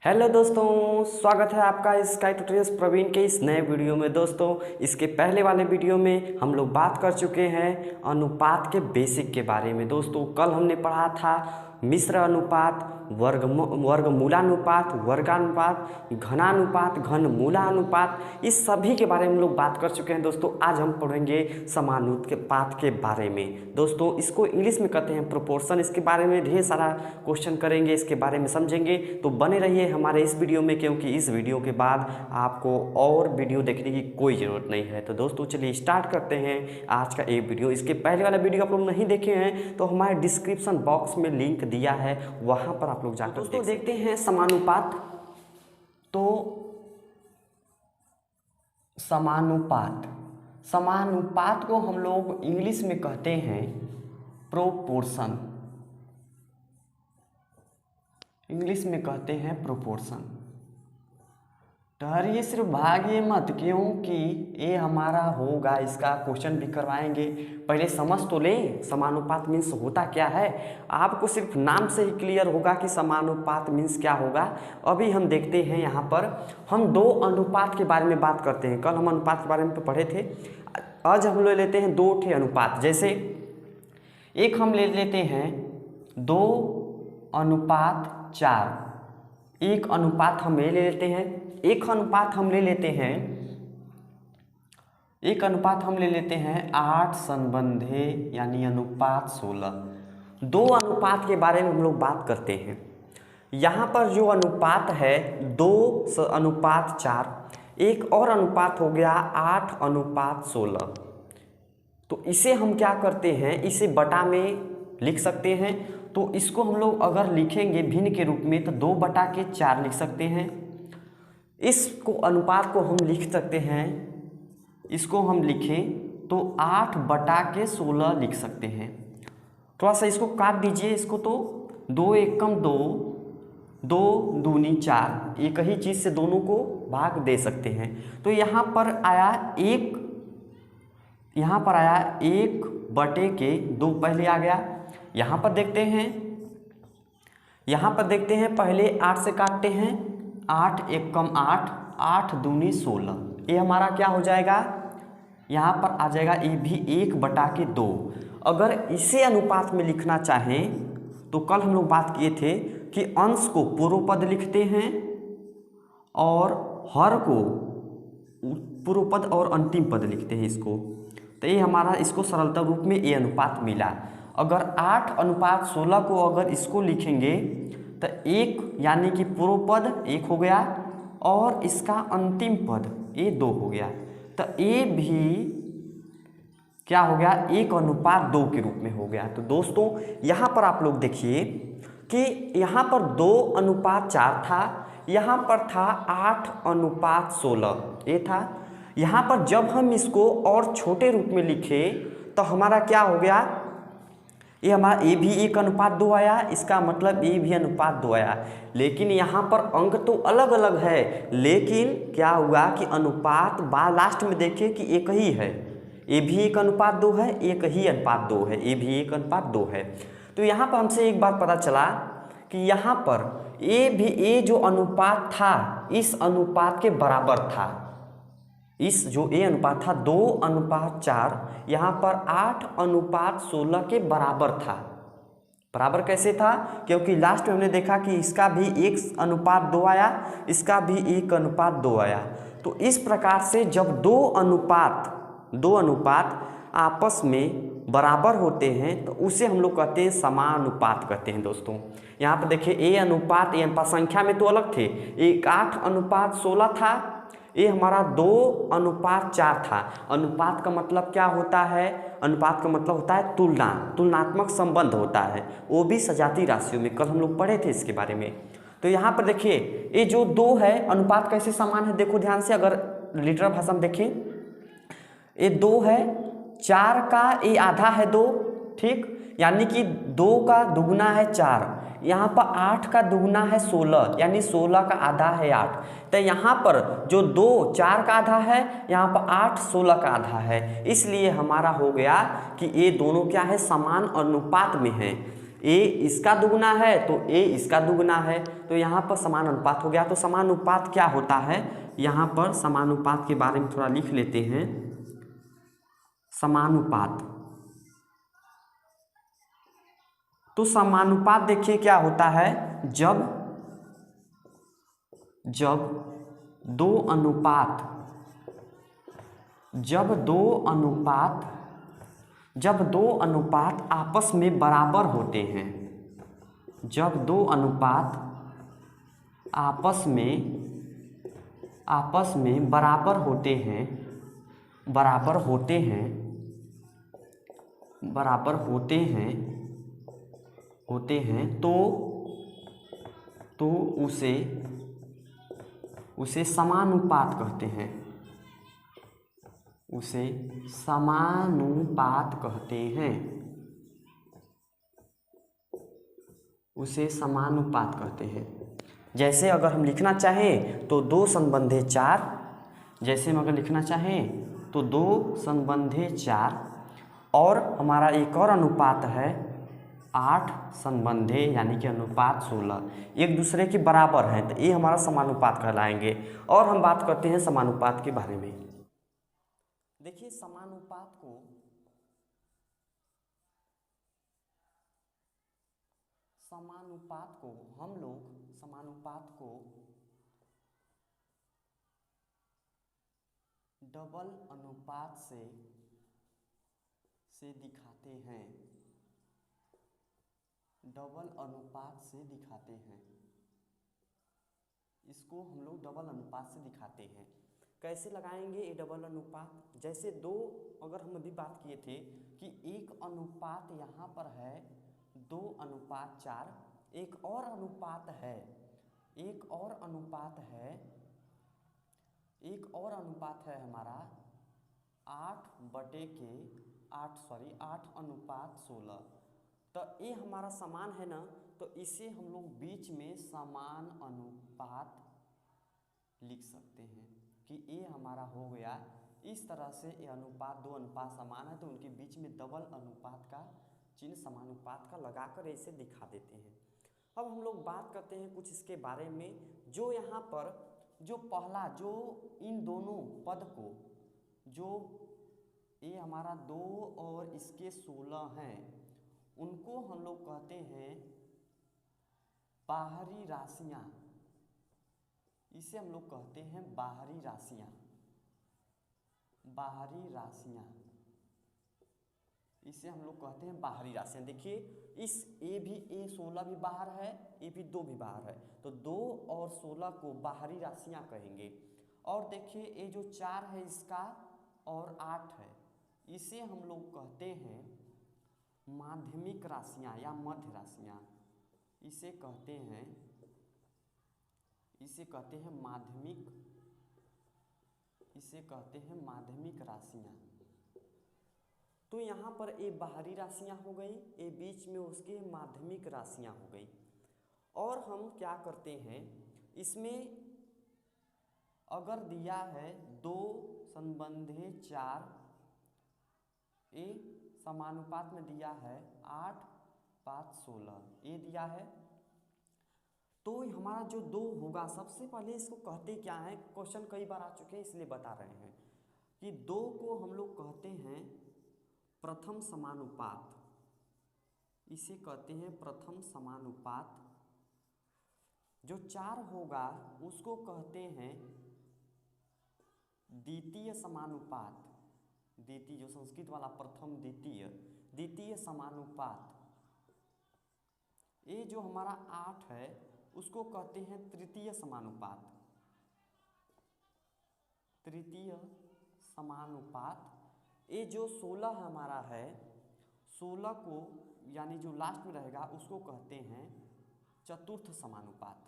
Hello दोस्तों, स्वागत है आपका स्काई ट्यूटोरियल्स प्रवीण के इस नए वीडियो में। दोस्तों, इसके पहले वाले वीडियो में हम लोग बात कर चुके हैं अनुपात के बेसिक के बारे में। दोस्तों, कल हमने पढ़ा था मिश्र अनुपात, वर्गमूलानुपात, वर्गानुपात, घनानुपात, घनमूलानुपात, इस सभी के बारे में हम लोग बात कर चुके हैं। दोस्तों, आज हम पढ़ेंगे समानुपात के बारे में। दोस्तों, इसको इंग्लिश में कहते हैं प्रोपोर्शन। इसके बारे में ढेर सारा क्वेश्चन करेंगे, इसके बारे में समझेंगे। तो बने रहिए हमारे इस वीडियो में, क्योंकि इस वीडियो के बाद आपको और वीडियो देखने की कोई ज़रूरत नहीं है। तो दोस्तों, चलिए स्टार्ट करते हैं आज का एक वीडियो। इसके पहले वाला वीडियो आप लोग नहीं देखे हैं तो हमारे डिस्क्रिप्शन बॉक्स में लिंक दिया है, वहाँ पर आप लोग जाकर दोस्तों देखते हैं समानुपात। तो समानुपात को हम लोग इंग्लिश में कहते हैं प्रोपोर्शन। इंग्लिश में कहते हैं प्रोपोर्शन। ठहरिए, सिर्फ भागिए मत, क्योंकि ये हमारा होगा, इसका क्वेश्चन भी करवाएंगे। पहले समझ तो लें समानुपात मीन्स होता क्या है। आपको सिर्फ नाम से ही क्लियर होगा कि समानुपात मीन्स क्या होगा। अभी हम देखते हैं, यहाँ पर हम दो अनुपात के बारे में बात करते हैं। कल हम अनुपात के बारे में पढ़े थे, आज हम ले लेते हैं दो ठे अनुपात। जैसे एक हम ले लेते हैं 2:4, एक अनुपात हम ले लेते हैं, एक अनुपात हम ले लेते हैं, एक अनुपात हम ले लेते हैं 8:16, यानी अनुपात 16। दो अनुपात के बारे में हम लोग बात करते हैं। यहाँ पर जो अनुपात है 2:4, एक और अनुपात हो गया 8:16। तो इसे हम क्या करते हैं, इसे बटा में लिख सकते हैं। तो इसको हम लोग अगर लिखेंगे भिन्न के रूप में तो 2/4 लिख सकते हैं। इसको अनुपात को हम लिख सकते हैं, इसको हम लिखें तो 8/16 लिख सकते हैं। थोड़ा सा इसको काट दीजिए, इसको तो 2 एकम 2, 2 दूनी 4, एक ही चीज़ से दोनों को भाग दे सकते हैं। तो यहाँ पर आया 1/2 पहले आ गया। यहाँ पर देखते हैं, पहले 8 से काटते हैं, 8 एकम 8, 8 दूनी 16। ये हमारा क्या हो जाएगा, यहाँ पर आ जाएगा ये भी 1/2। अगर इसे अनुपात में लिखना चाहें तो कल हम लोग बात किए थे कि अंश को पूर्व पद लिखते हैं और हर को पूर्व पद और अंतिम पद लिखते हैं इसको। तो ये हमारा इसको सरलता रूप में ये अनुपात मिला। अगर 8:16 को अगर इसको लिखेंगे तो 1 यानी कि पूर्व पद 1 हो गया और इसका अंतिम पद ये 2 हो गया। तो ये भी क्या हो गया, 1:2 के रूप में हो गया। तो दोस्तों, यहाँ पर आप लोग देखिए कि यहाँ पर 2:4 था, यहाँ पर था 8:16 ये था। यहाँ पर जब हम इसको और छोटे रूप में लिखे तो हमारा क्या हो गया, ये हमारा ए भी 1:2 आया, इसका मतलब ए भी अनुपात 2 आया। लेकिन यहाँ पर अंक तो अलग अलग है, लेकिन क्या हुआ कि अनुपात लास्ट में देखें कि एक ही है। ए भी 1:2 है, एक ही अनुपात 2 है, ए भी 1:2 है। तो यहाँ पर हमसे एक बात पता चला कि यहाँ पर ए जो अनुपात था इस अनुपात के बराबर था। इस जो ए अनुपात था 2:4, यहाँ पर 8:16 के बराबर था। बराबर कैसे था, क्योंकि लास्ट में हमने देखा कि इसका भी 1:2 आया, इसका भी 1:2 आया। तो इस प्रकार से जब दो अनुपात आपस में बराबर होते हैं तो उसे हम लोग कहते हैं समानुपात कहते हैं। दोस्तों, यहाँ पर देखिए ए अनुपात संख्या में तो अलग थे, एक 8:16 था, ये हमारा 2:4 था। अनुपात का मतलब क्या होता है, अनुपात का मतलब होता है तुलनात्मक संबंध होता है, वो भी सजातीय राशियों में। कल हम लोग पढ़े थे इसके बारे में। तो यहाँ पर देखिए ये जो 2 है, अनुपात कैसे समान है, देखो ध्यान से। अगर लिटरल भाषा में देखें, ये 2 है, 4 का ये आधा है 2, ठीक, यानी कि 2 का दुगुना है 4। यहाँ पर 8 का दुगुना है 16, यानी 16 का आधा है 8। तो यहाँ पर जो 2 4 का आधा है, यहाँ पर 8 16 का आधा है। इसलिए हमारा हो गया कि ये दोनों क्या है, समान अनुपात में है। ए इसका दुगुना है तो ए इसका दुगुना है, तो यहाँ पर समान अनुपात हो गया। तो समानुपात क्या होता है, यहाँ पर समानुपात के बारे में थोड़ा लिख लेते हैं। समानुपात, तो समानुपात देखिए क्या होता है, जब दो अनुपात आपस में बराबर होते हैं, जब दो अनुपात आपस में बराबर होते हैं तो उसे समानुपात कहते हैं, उसे समानुपात कहते हैं। जैसे अगर हम लिखना चाहें तो 2 संबंधे 4, जैसे हम अगर लिखना चाहें तो 2 संबंधे 4, और हमारा एक और अनुपात है 8 संबंधे यानी कि अनुपात 16, एक दूसरे के बराबर हैं, तो ये हमारा समानुपात कहलाएंगे। और हम बात करते हैं समानुपात के बारे में। देखिए समानुपात को हम लोग डबल अनुपात से दिखाते हैं, इसको हम लोग डबल अनुपात से दिखाते हैं। कैसे लगाएंगे ये डबल अनुपात, जैसे 2, अगर हम अभी बात किए थे कि एक अनुपात यहाँ पर है 2:4, एक और अनुपात है हमारा 8:16, तो ये हमारा समान है ना, तो इसे हम लोग बीच में समान अनुपात लिख सकते हैं कि ये हमारा हो गया। इस तरह से ये अनुपात, 2 अनुपात समान है तो उनके बीच में डबल अनुपात का चिन्ह समानुपात का लगाकर इसे दिखा देते हैं। अब हम लोग बात करते हैं कुछ इसके बारे में, जो यहाँ पर जो पहला, जो इन दोनों पद को, जो ये हमारा 2 और इसके 16 हैं, उनको हम लोग कहते हैं बाहरी राशियाँ, इसे हम लोग कहते हैं बाहरी राशियाँ, इसे हम लोग कहते हैं बाहरी राशियाँ। देखिए इस A16 भी बाहर है, ये भी 2 भी बाहर है, तो 2 और 16 को बाहरी राशियाँ कहेंगे। और देखिए ये जो 4 है इसका और 8 है, इसे हम लोग कहते हैं माध्यमिक राशियाँ या मध्य राशियाँ, इसे कहते हैं माध्यमिक राशियाँ। तो यहाँ पर ये बाहरी राशियाँ हो गई, ये बीच में उसके माध्यमिक राशियाँ हो गई। और हम क्या करते हैं, इसमें अगर दिया है 2 संबंधे 4, ये समानुपात में दिया है 8:16, ये दिया है, तो हमारा जो 2 होगा, सबसे पहले इसको कहते क्या है, क्वेश्चन कई बार आ चुके हैं इसलिए बता रहे हैं कि 2 को हम लोग कहते हैं प्रथम समानुपात, इसे कहते हैं प्रथम समानुपात। जो 4 होगा उसको कहते हैं द्वितीय समानुपात, द्वितीय जो संस्कृत वाला प्रथम द्वितीय समानुपात। ये जो हमारा 8 है उसको कहते हैं तृतीय समानुपात, ये जो 16 हमारा है, 16 को यानी जो लास्ट में रहेगा उसको कहते हैं चतुर्थ समानुपात,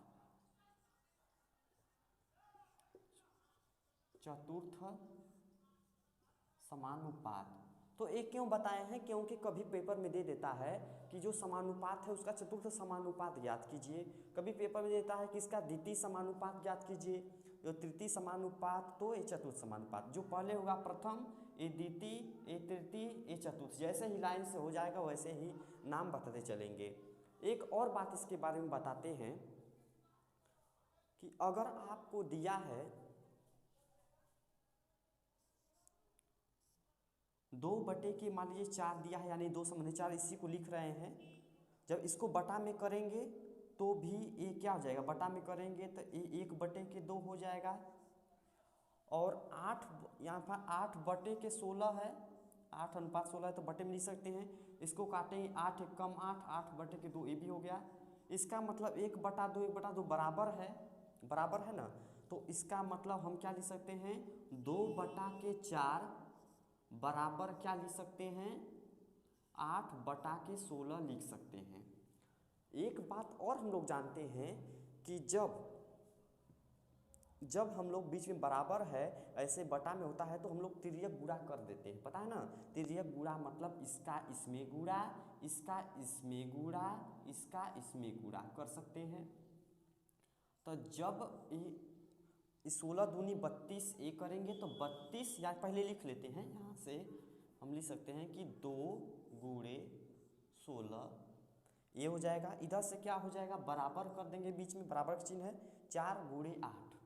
तो ये क्यों बताए हैं, क्योंकि कभी पेपर में दे देता है कि जो समानुपात है उसका चतुर्थ समानुपात ज्ञात कीजिए, कभी पेपर में देता है कि इसका द्वितीय समानुपात ज्ञात कीजिए, जो तृतीय समानुपात, तो ये चतुर्थ समानुपात। जो पहले होगा प्रथम, ये द्वितीय, ये तृतीय, ये चतुर्थ, जैसे ही लाइन से हो जाएगा वैसे ही नाम बताते चलेंगे। एक और बात इसके बारे में बताते हैं कि अगर आपको दिया है 2/, मान लीजिए 4 दिया है, यानी 2/4 इसी को लिख रहे हैं। जब इसको बटा में करेंगे तो भी ये क्या हो जाएगा, बटा में करेंगे तो ये 1/2 हो जाएगा। और 8 यहाँ पर 8/16 है, 8:16 है तो बटे में लिख सकते हैं। इसको काटेंगे 8 × 8, 8/2 ये भी हो गया। इसका मतलब 1/2 1/2 बराबर है ना। तो इसका मतलब हम क्या लिख सकते हैं, 2/4 बराबर क्या लिख सकते हैं, 8/16 लिख सकते हैं। एक बात और हम लोग जानते हैं कि जब हम लोग बीच में बराबर है, ऐसे बटा में होता है तो हम लोग तिर्यक गुणा कर देते हैं, पता है ना। तिर्यक गुणा मतलब इसका इसमें गुणा, इसका इसमें गुणा, इसका इसमें गुणा कर सकते हैं। तो जब 16 दूनी 32 ये करेंगे तो 32, या पहले लिख लेते हैं, यहाँ से हम लिख सकते हैं कि 2 × 16 ये हो जाएगा। इधर से क्या हो जाएगा, बराबर कर देंगे, बीच में बराबर का चिन्ह है, 4 × 8,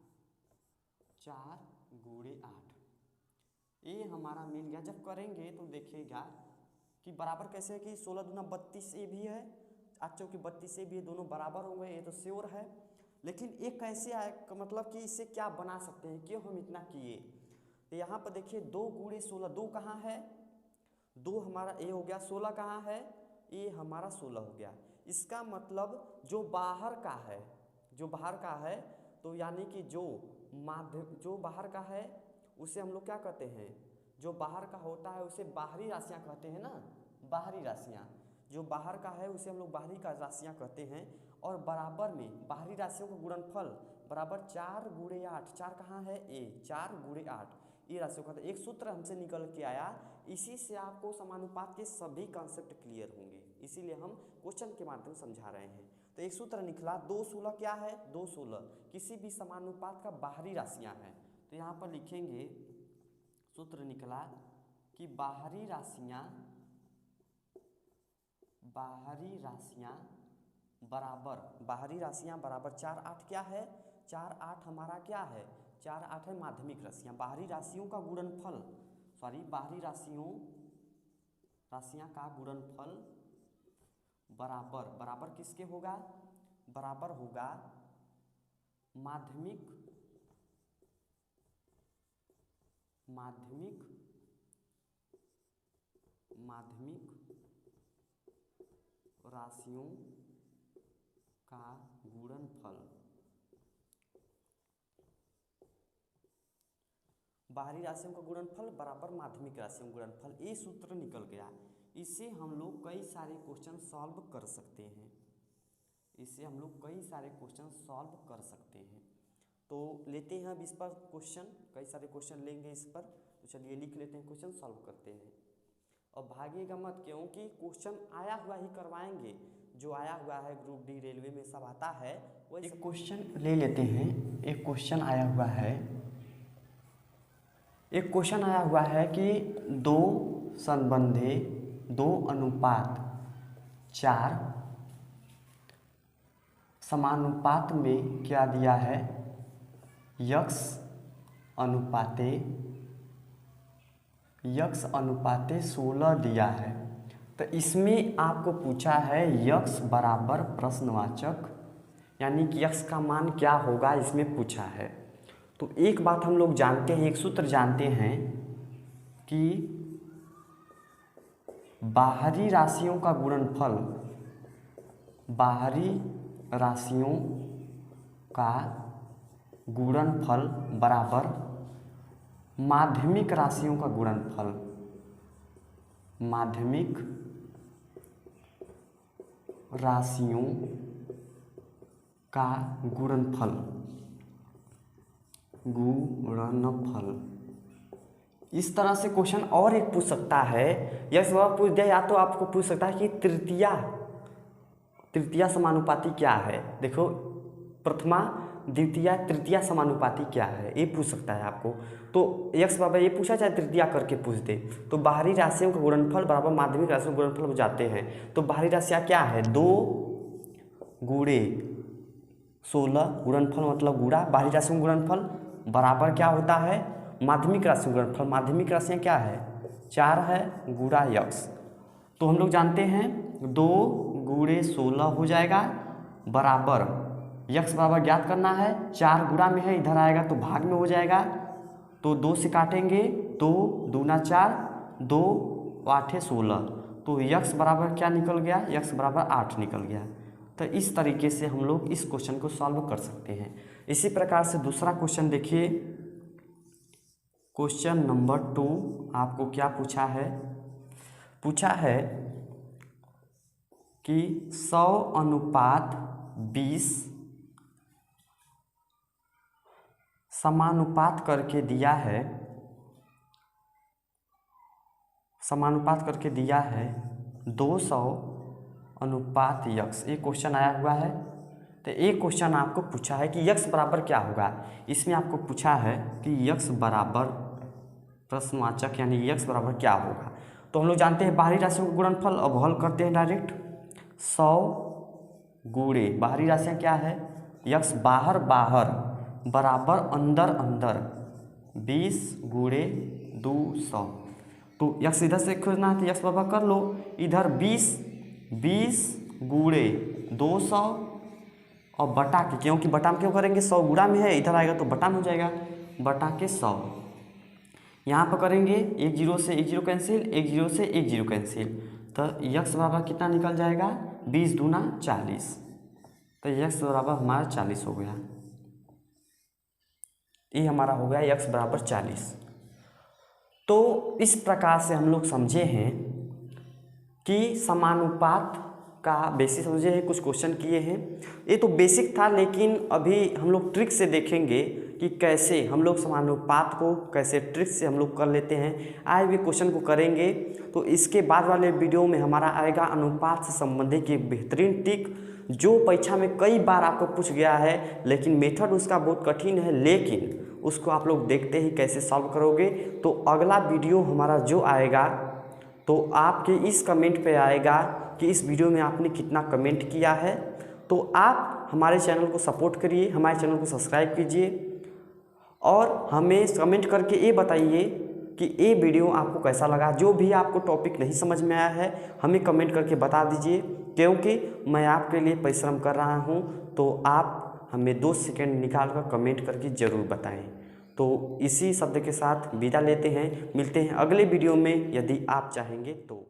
4 × 8 ये हमारा मिल गया। जब करेंगे तो देखिएगा कि बराबर कैसे है कि 16 दूना 32 ये भी है, 8 चौके 32 ये भी है, दोनों बराबर होंगे, ये तो श्योर है। लेकिन ये कैसे आए, मतलब कि इसे क्या बना सकते हैं, क्यों हम इतना किए। तो यहाँ पर देखिए 2 × 16, 2 कहाँ है, 2 हमारा ये हो गया, 16 कहाँ है, ये हमारा 16 हो गया। इसका मतलब जो बाहर का है, तो यानी कि जो बाहर का है उसे हम लोग क्या कहते हैं, जो बाहर का होता है उसे बाहरी राशियाँ कहते हैं ना, बाहरी राशियाँ। जो बाहर का है उसे हम लोग बाहरी का राशियाँ कहते हैं। और बराबर में बाहरी राशियों का गुणनफल बराबर 4 × 8, 4 कहाँ है, ए 4 × 8 ये राशियों का। एक सूत्र हमसे निकल के आया, इसी से आपको समानुपात के सभी कॉन्सेप्ट क्लियर होंगे, इसीलिए हम क्वेश्चन के माध्यम से समझा रहे हैं। तो एक सूत्र निकला, 2 16 क्या है, 2 16 किसी भी समानुपात का बाहरी राशियाँ हैं। तो यहाँ पर लिखेंगे, सूत्र निकला कि बाहरी राशियाँ बराबर 4 8 क्या है, 4 8 हमारा क्या है, 4 8 है माध्यमिक राशियाँ। बाहरी राशियों का गुणनफल, बाहरी राशियाँ का गुणनफल बराबर किसके होगा, बराबर होगा माध्यमिक राशियों का गुणनफल। बाहरी राशियों का गुणनफल बराबर माध्यमिक राशियों का गुणनफल, ये सूत्र निकल गया। इससे हम लोग कई सारे क्वेश्चन सॉल्व कर सकते हैं। तो लेते हैं अब इस पर क्वेश्चन, कई सारे क्वेश्चन लेंगे इस पर। तो चलिए लिख लेते हैं, क्वेश्चन सॉल्व करते हैं। और भागिएगा मत, क्योंकि क्वेश्चन आया हुआ ही करवाएंगे, जो आया हुआ है ग्रुप डी रेलवे में सब आता है वही। एक क्वेश्चन ले लेते हैं। एक क्वेश्चन आया हुआ है कि 2 संबंधी 2:4 समानुपात में क्या दिया है, यक्स अनुपाते 16 दिया है। तो इसमें आपको पूछा है यक्स बराबर प्रश्नवाचक, यानी कि यक्स का मान क्या होगा, इसमें पूछा है। तो एक बात हम लोग जानते हैं, एक सूत्र जानते हैं कि बाहरी राशियों का गुणनफल बराबर माध्यमिक राशियों का गुणनफल इस तरह से क्वेश्चन और एक पूछ सकता है, यह सवाल पूछ दिया, या तो आपको पूछ सकता है कि तृतीया समानुपाती क्या है। देखो, प्रथमा द्वितीय तृतीय समानुपाती क्या है, ये पूछ सकता है आपको। तो यक्स बराबर ये पूछा चाहे तृतीय करके पूछ दे। तो बाहरी राशियों का गुणनफल बराबर माध्यमिक राशियों का गुणनफल हो जाते हैं। तो बाहरी राशियाँ क्या है, 2 गुणे 16 गुणनफल मतलब गुणा बाहरी राशियों का गुणनफल बराबर क्या होता है, माध्यमिक राशियों का गुणनफल। माध्यमिक राशियाँ क्या है, 4 है गुणा यक्स। तो हम लोग जानते हैं 2 गुणे 16 हो जाएगा बराबर यक्स बराबर ज्ञात करना है, 4 गुणा में है इधर आएगा तो भाग में हो जाएगा। तो 2 से काटेंगे 2 दूना 4 2 8 16। तो यक्स बराबर क्या निकल गया, यक्स बराबर 8 निकल गया। तो इस तरीके से हम लोग इस क्वेश्चन को सॉल्व कर सकते हैं। इसी प्रकार से दूसरा क्वेश्चन देखिए, क्वेश्चन नंबर 2 आपको क्या पूछा है, पूछा है कि 100:20 समानुपात करके दिया है, समानुपात करके दिया है 200:यक्स। ये क्वेश्चन आया हुआ है। तो एक क्वेश्चन आपको पूछा है कि यक्स बराबर क्या होगा। इसमें आपको पूछा है कि यक्स बराबर प्रश्नवाचक यानी यक्स बराबर क्या होगा। तो हम लोग जानते हैं बाहरी राशियों का गुणनफल, अब हल करते हैं डायरेक्ट। 100 गुणे बाहरी राशियाँ क्या है, यक्स बाहर बाहर बराबर अंदर अंदर 20 गुणे 200। तो यक्स इधर से खोजना है तो यक्स बराबर कर लो, इधर 20 गुणे 200 और बटा के, क्योंकि बटा में क्यों करेंगे, 100 गुणा में है इधर आएगा तो बटा में हो जाएगा, बटा के 100। यहाँ पर करेंगे 1 0 से 1 0 कैंसिल, 1 0 से 1 0 कैंसिल। तो यक्स बराबर कितना निकल जाएगा, 20 दूना 40। तो यक्स बराबर हमारा 40 हो गया। ये हमारा हो गया यक्स बराबर 40। तो इस प्रकार से हम लोग समझे हैं कि समानुपात का बेसिक समझे हैं, कुछ क्वेश्चन किए हैं। ये तो बेसिक था, लेकिन अभी हम लोग ट्रिक से देखेंगे कि कैसे हम लोग समानुपात को कैसे ट्रिक से हम लोग कर लेते हैं। आए हुए क्वेश्चन को करेंगे। तो इसके बाद वाले वीडियो में हमारा आएगा अनुपात से संबंधित एक बेहतरीन ट्रिक, जो परीक्षा में कई बार आपको पूछ गया है, लेकिन मेथड उसका बहुत कठिन है, लेकिन उसको आप लोग देखते ही कैसे सॉल्व करोगे। तो अगला वीडियो हमारा जो आएगा तो आपके इस कमेंट पे आएगा कि इस वीडियो में आपने कितना कमेंट किया है। तो आप हमारे चैनल को सपोर्ट करिए, हमारे चैनल को सब्सक्राइब कीजिए और हमें कमेंट करके ये बताइए कि ये वीडियो आपको कैसा लगा। जो भी आपको टॉपिक नहीं समझ में आया है हमें कमेंट करके बता दीजिए, क्योंकि मैं आपके लिए परिश्रम कर रहा हूँ। तो आप हमें 2 सेकंड निकाल कर कमेंट करके ज़रूर बताएं। तो इसी शब्द के साथ विदा लेते हैं, मिलते हैं अगले वीडियो में यदि आप चाहेंगे तो।